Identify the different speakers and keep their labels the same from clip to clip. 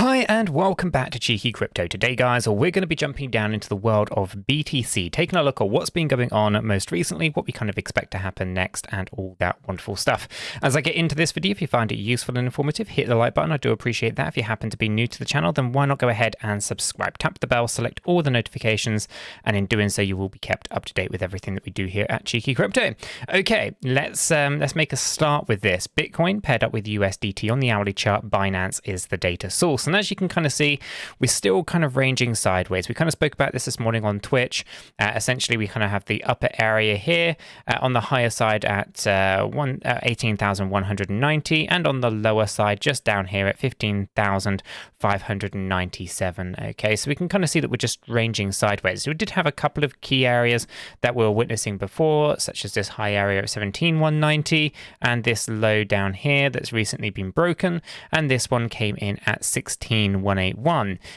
Speaker 1: Hi and welcome back to Cheeky Crypto. Today guys, we're going to be jumping down into the world of BTC, taking a look at what's been going on most recently, what we kind of expect to happen next, and all that wonderful stuff. As I get into this video, if you find it useful and informative, hit the like button. I do appreciate that. If you happen to be new to the channel, then why not go ahead and subscribe. Tap the bell, select all the notifications, and in doing so, you will be kept up to date with everything that we do here at Cheeky Crypto. Okay, let's make a start with this. Bitcoin paired up with USDT on the hourly chart. Binance is the data source. And as you can kind of see, we're still kind of ranging sideways. We kind of spoke about this morning on Twitch. Essentially, we kind of have the upper area here on the higher side at 18,190 and on the lower side just down here at 15,597. Okay, so we can kind of see that we're just ranging sideways. So we did have a couple of key areas that we were witnessing before, such as this high area at 17,190 and this low down here that's recently been broken, and this one came in at 16,181.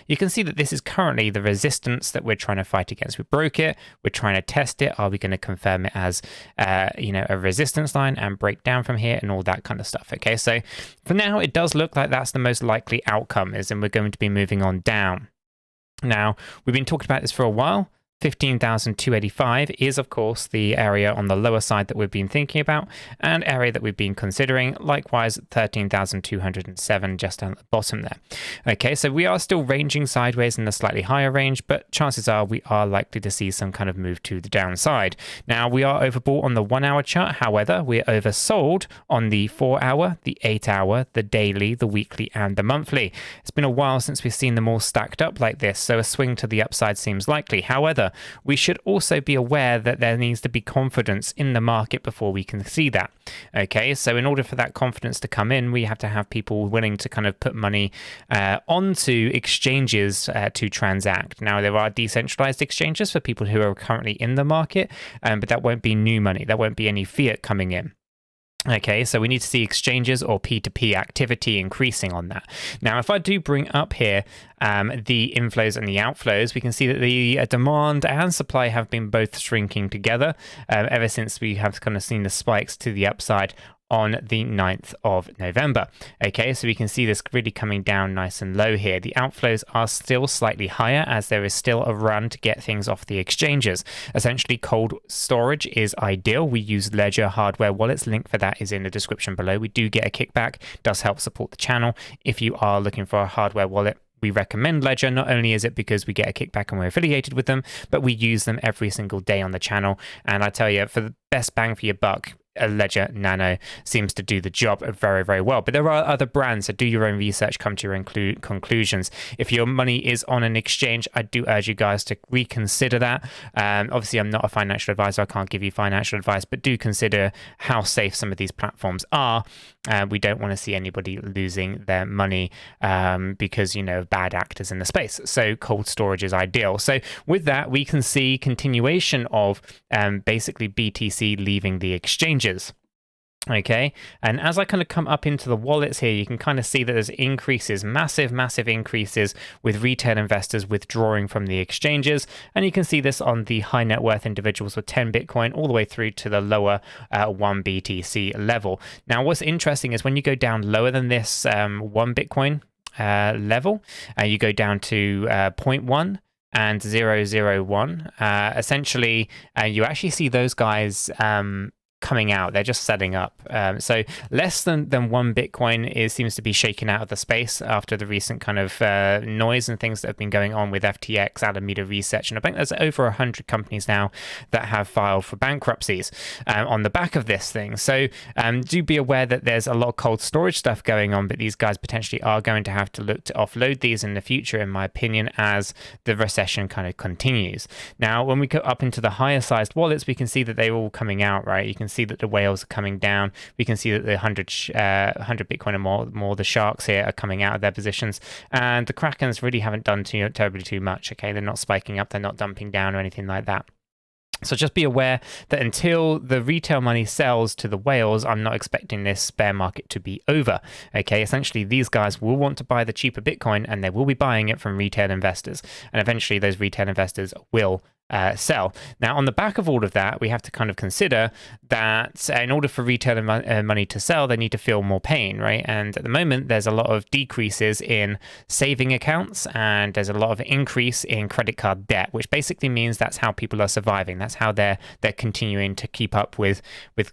Speaker 1: You can see that this is currently the resistance that we're trying to fight against. We broke it, we're trying to test it. Are we going to confirm it as a resistance line and break down from here and all that kind of stuff? Okay, so for now it does look like that's the most likely outcome, is and we're going to be moving on down. Now, we've been talking about this for a while. 15,285 is, of course, the area on the lower side that we've been thinking about and area that we've been considering. Likewise, 13,207 just down at the bottom there. Okay, so we are still ranging sideways in the slightly higher range, but chances are we are likely to see some kind of move to the downside. Now, we are overbought on the 1 hour chart. However, we're oversold on the 4 hour, the 8 hour, the daily, the weekly, and the monthly. It's been a while since we've seen them all stacked up like this, so a swing to the upside seems likely. However, we should also be aware that there needs to be confidence in the market before we can see that. Okay, so in order for that confidence to come in, we have to have people willing to kind of put money onto exchanges to transact. Now, there are decentralized exchanges for people who are currently in the market, but that won't be new money. There won't be any fiat coming in. Okay, so we need to see exchanges or P2P activity increasing on that. Now, if I do bring up here the inflows and the outflows, we can see that the demand and supply have been both shrinking together ever since we have kind of seen the spikes to the upside on the 9th of November. Okay, so we can see this really coming down nice and low here. The outflows are still slightly higher as there is still a run to get things off the exchanges. Essentially, cold storage is ideal. We use Ledger hardware wallets. Link for that is in the description below. We do get a kickback. Does help support the channel. If you are looking for a hardware wallet, we recommend Ledger. Not only is it because we get a kickback and we're affiliated with them, but we use them every single day on the channel. And I tell you, for the best bang for your buck, a Ledger Nano seems to do the job very, very well. But there are other brands, so do your own research, come to your own conclusions. If your money is on an exchange, I do urge you guys to reconsider that. Obviously, I'm not a financial advisor. I can't give you financial advice, but do consider how safe some of these platforms are. We don't want to see anybody losing their money because, of bad actors in the space. So cold storage is ideal. So with that, we can see continuation of basically BTC leaving the exchanges. Okay, and as I kind of come up into the wallets here, you can kind of see that there's increases, massive increases with retail investors withdrawing from the exchanges. And you can see this on the high net worth individuals with 10 Bitcoin all the way through to the lower 1 BTC level. Now, what's interesting is when you go down lower than this 1 Bitcoin level, you go down to 0.1 and 0.001. Essentially, you actually see those guys coming out. They're just setting up. So less than 1 Bitcoin seems to be shaken out of the space after the recent kind of noise and things that have been going on with FTX, Alameda Research. And I think there's over 100 companies now that have filed for bankruptcies on the back of this thing. So do be aware that there's a lot of cold storage stuff going on, but these guys potentially are going to have to look to offload these in the future, in my opinion, as the recession kind of continues. Now, when we go up into the higher sized wallets, we can see that they're all coming out, right? You can see that the whales are coming down. We can see that the 100 Bitcoin or more, the sharks here are coming out of their positions, and the Krakens really haven't done terribly too much. Okay, they're not spiking up, they're not dumping down or anything like that. So just be aware that until the retail money sells to the whales, I'm not expecting this bear market to be over. Okay, essentially these guys will want to buy the cheaper Bitcoin and they will be buying it from retail investors. And eventually those retail investors will sell. Now, on the back of all of that, we have to kind of consider that in order for retail money to sell, they need to feel more pain, right? And at the moment, there's a lot of decreases in saving accounts, and there's a lot of increase in credit card debt, which basically means that's how people are surviving. That's how they're continuing to keep up with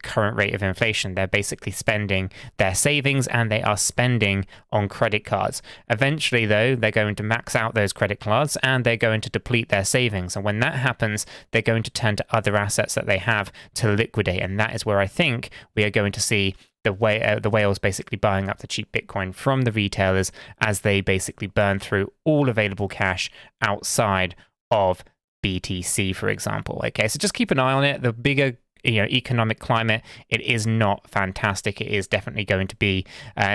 Speaker 1: current rate of inflation. They're basically spending their savings, and they are spending on credit cards. Eventually, though, they're going to max out those credit cards, and they're going to deplete their savings. And when that happens, they're going to turn to other assets that they have to liquidate. And that is where I think we are going to see the whales basically buying up the cheap Bitcoin from the retailers as they basically burn through all available cash outside of BTC, for example. Okay, so just keep an eye on it. The bigger economic climate, it is not fantastic. It is definitely going to be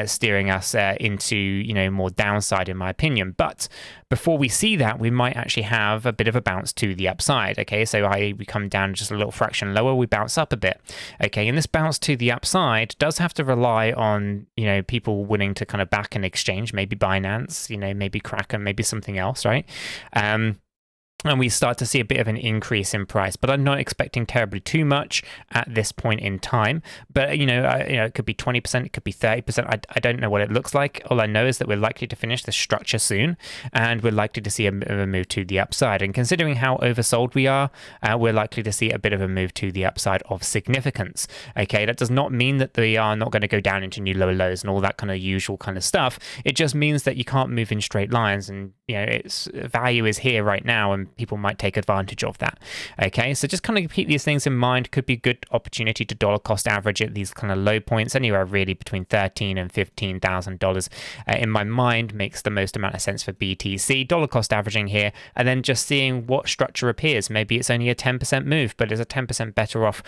Speaker 1: steering us into more downside, in my opinion. But before we see that, we might actually have a bit of a bounce to the upside. Okay, so we come down just a little fraction lower, we bounce up a bit. Okay, and this bounce to the upside does have to rely on people willing to kind of back an exchange, maybe Binance, maybe Kraken, maybe something else, right? And we start to see a bit of an increase in price, but I'm not expecting terribly too much at this point in time. But it could be 20%, it could be 30%. I don't know what it looks like. All I know is that we're likely to finish the structure soon, and we're likely to see a move to the upside. And considering how oversold we are, we're likely to see a bit of a move to the upside of significance. Okay, that does not mean that we are not going to go down into new lower lows and all that kind of usual kind of stuff. It just means that you can't move in straight lines, and its value is here right now, and people might take advantage of that. Okay, so just kind of keep these things in mind. Could be a good opportunity to dollar cost average at these kind of low points, anywhere really between $13,000 and $15,000 in my mind makes the most amount of sense for BTC. Dollar cost averaging here, and then just seeing what structure appears. Maybe it's only a 10% move, but is a 10% better off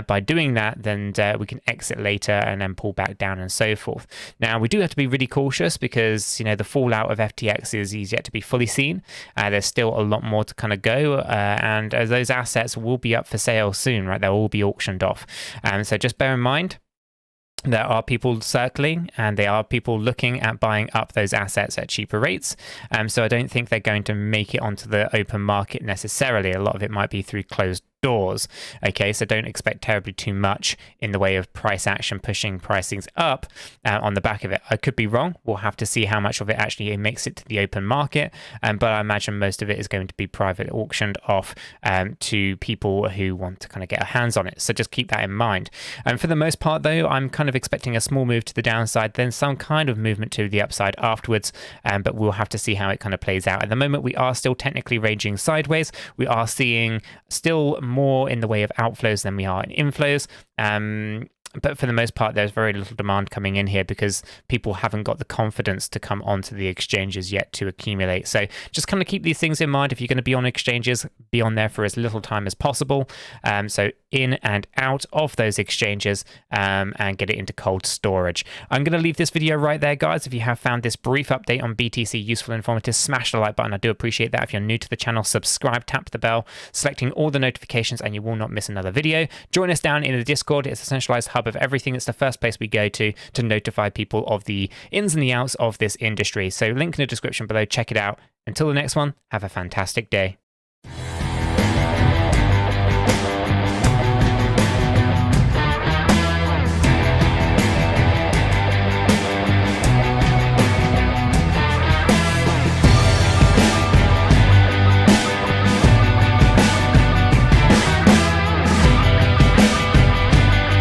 Speaker 1: by doing that, then we can exit later and then pull back down and so forth. Now, we do have to be really cautious because the fallout of FTX is yet to be fully seen. There's still a lot more to kind of go, and those assets will be up for sale soon, right? They'll all be auctioned off. So just bear in mind, there are people circling, and there are people looking at buying up those assets at cheaper rates. So I don't think they're going to make it onto the open market necessarily. A lot of it might be through closed doors. Okay, so don't expect terribly too much in the way of price action pushing pricings up on the back of it. I could be wrong. We'll have to see how much of it actually makes it to the open market, but I imagine most of it is going to be private auctioned off to people who want to kind of get their hands on it. So just keep that in mind. And for the most part, though, I'm kind of expecting a small move to the downside, then some kind of movement to the upside afterwards, but we'll have to see how it kind of plays out. At the moment, we are still technically ranging sideways. We are seeing still more in the way of outflows than we are in inflows. But for the most part, there's very little demand coming in here because people haven't got the confidence to come onto the exchanges yet to accumulate. So just kind of keep these things in mind. If you're going to be on exchanges, be on there for as little time as possible. So in and out of those exchanges and get it into cold storage. I'm going to leave this video right there, guys. If you have found this brief update on BTC useful and informative, smash the like button. I do appreciate that. If you're new to the channel, subscribe, tap the bell, selecting all the notifications, and you will not miss another video. Join us down in the Discord. It's a centralized hub of everything. It's the first place we go to notify people of the ins and the outs of this industry. So link in the description below. Check it out. Until the next one, have a fantastic day.